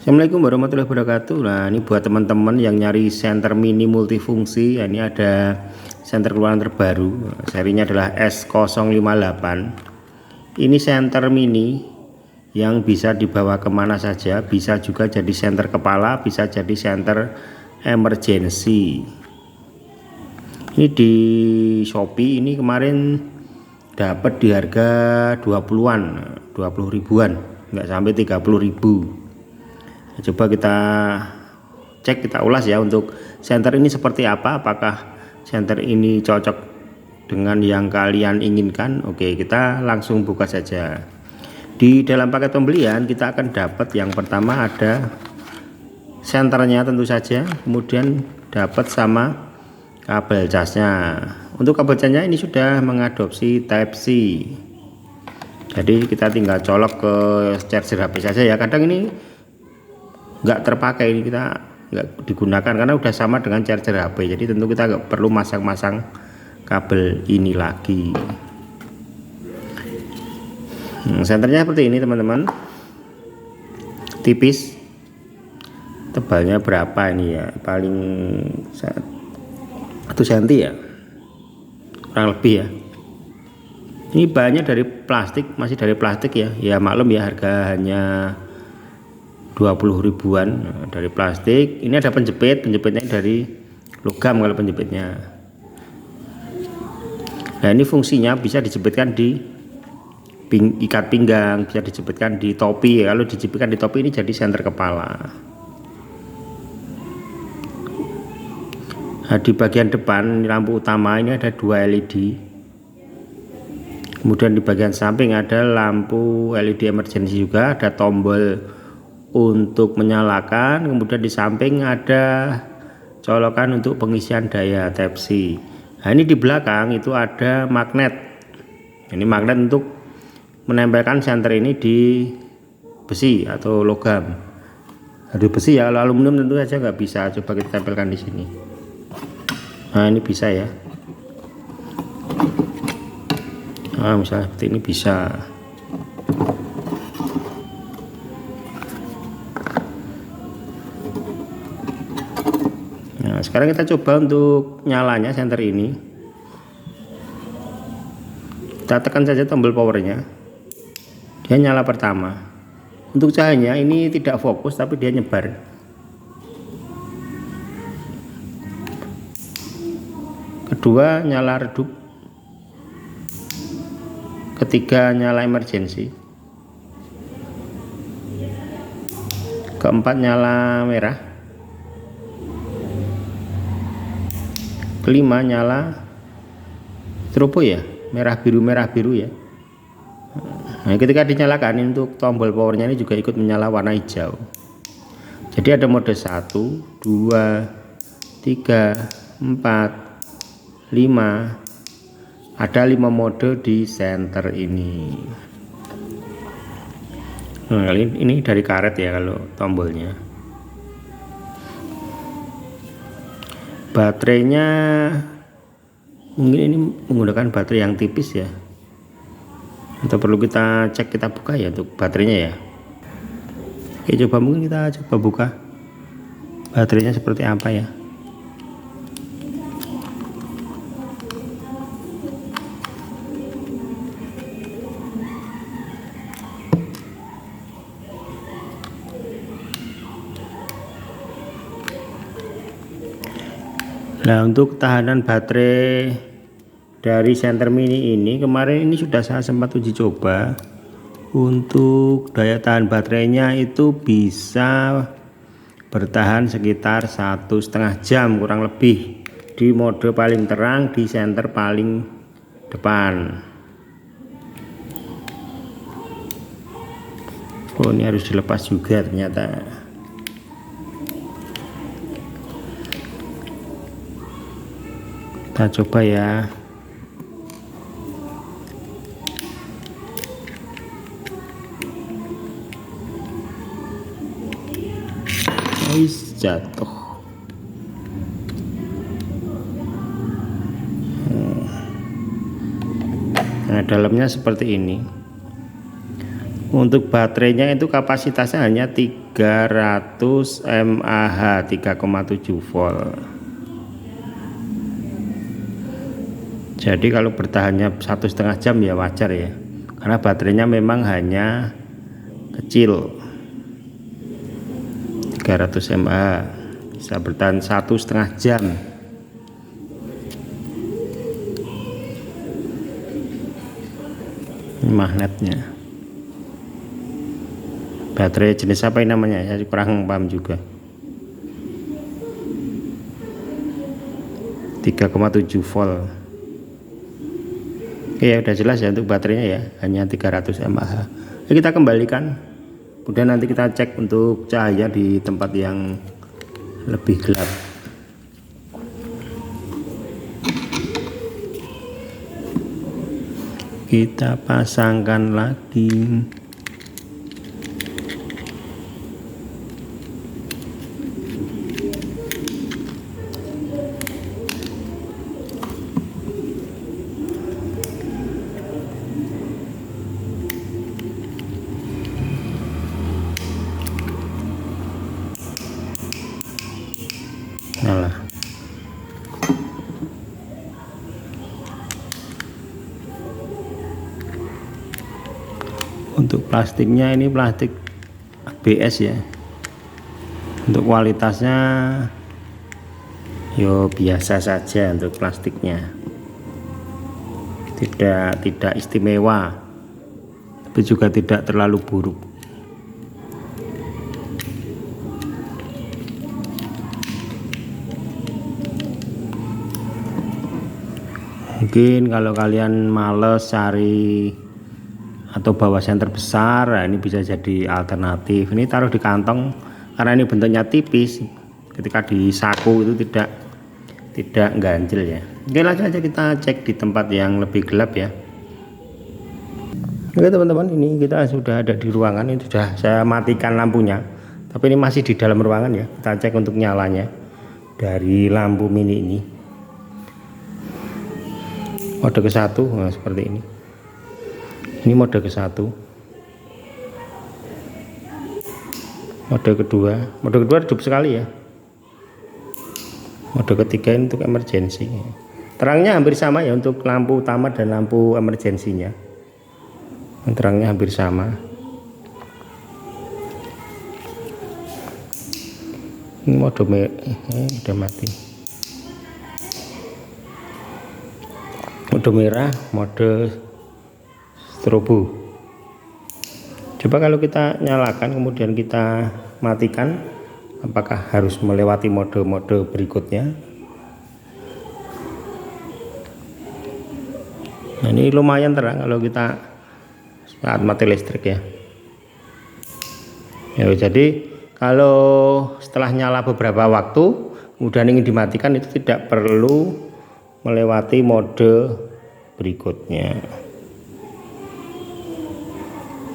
Assalamualaikum warahmatullahi wabarakatuh. Nah, ini buat teman-teman yang nyari senter mini multifungsi. Ini ada senter keluaran terbaru. Serinya adalah S058. Ini senter mini yang bisa dibawa kemana saja. Bisa juga jadi senter kepala, bisa jadi senter emergency. Ini di Shopee ini kemarin dapat di harga 20-an, 20 ribuan, nggak sampai 30 ribu. Coba kita cek, kita ulas ya untuk senter ini seperti apa, apakah senter ini cocok dengan yang kalian inginkan. Oke, kita langsung buka saja. Di dalam paket pembelian kita akan dapat yang pertama ada senternya tentu saja, kemudian dapat sama kabel casnya. Untuk kabel casnya ini sudah mengadopsi Type-C, jadi kita tinggal colok ke charger HP saja ya. Kadang ini nggak terpakai, ini kita nggak digunakan karena udah sama dengan charger HP, jadi tentu kita nggak perlu masang-masang kabel ini lagi. Senternya seperti ini teman-teman, tipis. Tebalnya berapa ini ya, paling 1 cm ya, kurang lebih ya. Ini bahannya dari plastik, masih dari plastik ya. Ya maklum ya, harga hanya 20 ribuan dari plastik. Ini ada penjepitnya dari logam kalau penjepitnya. Nah, ini fungsinya bisa dijepitkan di ikat pinggang, bisa dijepitkan di topi. Kalau dijepitkan di topi ini jadi senter kepala. Nah, di bagian depan lampu utama ini ada 2 LED. Kemudian di bagian samping ada lampu LED emergency juga, ada tombol untuk menyalakan, kemudian di samping ada colokan untuk pengisian daya Type-C. Nah, ini di belakang itu ada magnet. Ini magnet untuk menempelkan senter ini di besi atau logam. Di besi ya, kalau aluminium tentu saja nggak bisa. Coba kita tempelkan di sini. Nah, ini bisa ya. Nah, misalnya seperti ini bisa. Nah, sekarang kita coba untuk nyalanya senter ini. Kita tekan saja tombol powernya, dia nyala pertama. Untuk cahayanya ini tidak fokus tapi dia nyebar. Kedua nyala redup. Ketiga nyala emergency. Keempat nyala merah. Kelima nyala strobo ya, merah biru ya. Nah, ketika dinyalakan untuk tombol powernya ini juga ikut menyala warna hijau. Jadi ada mode 1, 2, 3, 4, 5. Ada 5 mode di senter ini. Nah, ini dari karet ya kalau tombolnya. Baterainya mungkin ini menggunakan baterai yang tipis ya, atau perlu kita cek, kita buka ya untuk baterainya ya. Oke, coba mungkin kita coba buka baterainya seperti apa ya. Nah, untuk ketahanan baterai dari senter mini ini, kemarin ini sudah saya sempat uji coba. Untuk daya tahan baterainya itu bisa bertahan sekitar 1,5 jam kurang lebih di mode paling terang di senter paling depan. Oh, ini harus dilepas juga ternyata. Kita coba ya. Jatuh. Nah, dalamnya seperti ini. Untuk baterainya itu kapasitasnya hanya 300 mAh 3,7 volt. Jadi kalau bertahannya 1,5 jam ya wajar ya, karena baterainya memang hanya kecil 300 mAh, bisa bertahan 1,5 jam. Ini magnetnya. Baterai jenis apa ini namanya? Saya kurang paham juga. 3,7 volt. Oke ya, udah jelas ya untuk baterainya ya, hanya 300 mAh. Kita kembalikan, kemudian nanti kita cek untuk cahaya di tempat yang lebih gelap. Kita pasangkan lagi. Nyala. Untuk plastiknya ini plastik ABS ya. Untuk kualitasnya yo biasa saja untuk plastiknya. Tidak istimewa, tapi juga tidak terlalu buruk. Mungkin kalau kalian males cari atau bawa senter besar, nah ini bisa jadi alternatif. Ini taruh di kantong karena ini bentuknya tipis, ketika di saku itu tidak ganjil ya. Oke, langsung aja kita cek di tempat yang lebih gelap ya. Oke teman-teman, ini kita sudah ada di ruangan. Ini sudah saya matikan lampunya, tapi ini masih di dalam ruangan ya. Kita cek untuk nyalanya dari lampu mini ini. Mode ke-1 nah, seperti ini. Ini mode ke-1. Mode kedua redup sekali ya. Mode ketiga ini untuk emergency. Terangnya hampir sama ya untuk lampu utama dan lampu emergensinya. Terangnya hampir sama. Ini mode udah mati. Mode merah, mode strobo. Coba kalau kita nyalakan kemudian kita matikan, apakah harus melewati mode-mode berikutnya? Nah, ini lumayan terang kalau kita saat mati listrik ya. Ya, jadi kalau setelah nyala beberapa waktu kemudian ingin dimatikan, itu tidak perlu melewati mode berikutnya.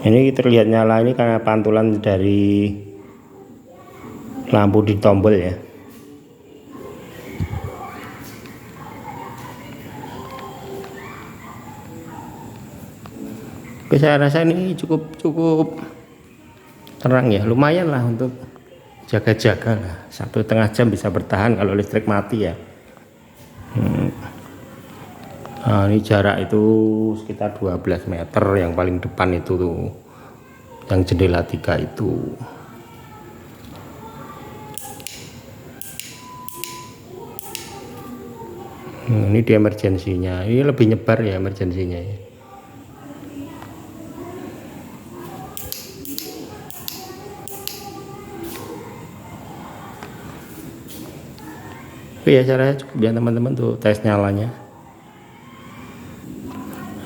Ini terlihat nyala ini karena pantulan dari lampu di tombol ya. Oke, saya rasa ini cukup terang ya, lumayan lah untuk jaga-jaga lah. 1,5 jam bisa bertahan kalau listrik mati ya. Nah, ini jarak itu sekitar 12 meter, yang paling depan itu tuh, yang jendela 3 itu. Ini di emergensinya, ini lebih nyebar ya emergensinya ya. Oke ya, caranya cukup ya teman-teman tuh tes nyalanya.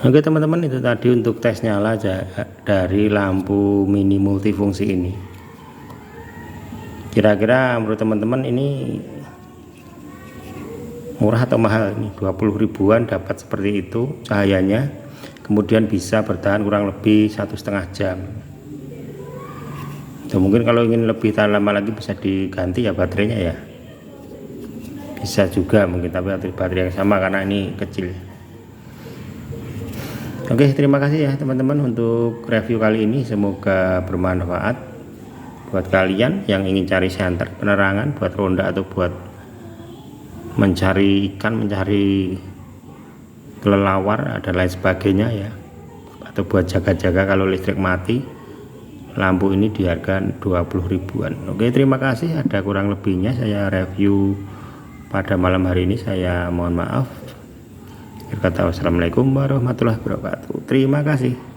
Oke teman-teman, itu tadi untuk tes nyala dari lampu mini multifungsi ini. Kira-kira menurut teman-teman ini murah atau mahal? Ini 20 ribuan dapat seperti itu cahayanya, kemudian bisa bertahan kurang lebih 1,5 jam. Dan mungkin kalau ingin lebih tahan lama lagi bisa diganti ya baterainya ya, bisa juga mungkin, tapi baterai yang sama karena ini kecil. Oke, terima kasih ya teman-teman untuk review kali ini, semoga bermanfaat buat kalian yang ingin cari senter penerangan buat ronda atau buat mencari ikan, mencari kelelawar dan lain sebagainya ya, atau buat jaga-jaga kalau listrik mati. Lampu ini di harga 20 ribuan. Oke, terima kasih. Ada kurang lebihnya saya review pada malam hari ini, saya mohon maaf. Kata wassalamualaikum warahmatullahi wabarakatuh. Terima kasih.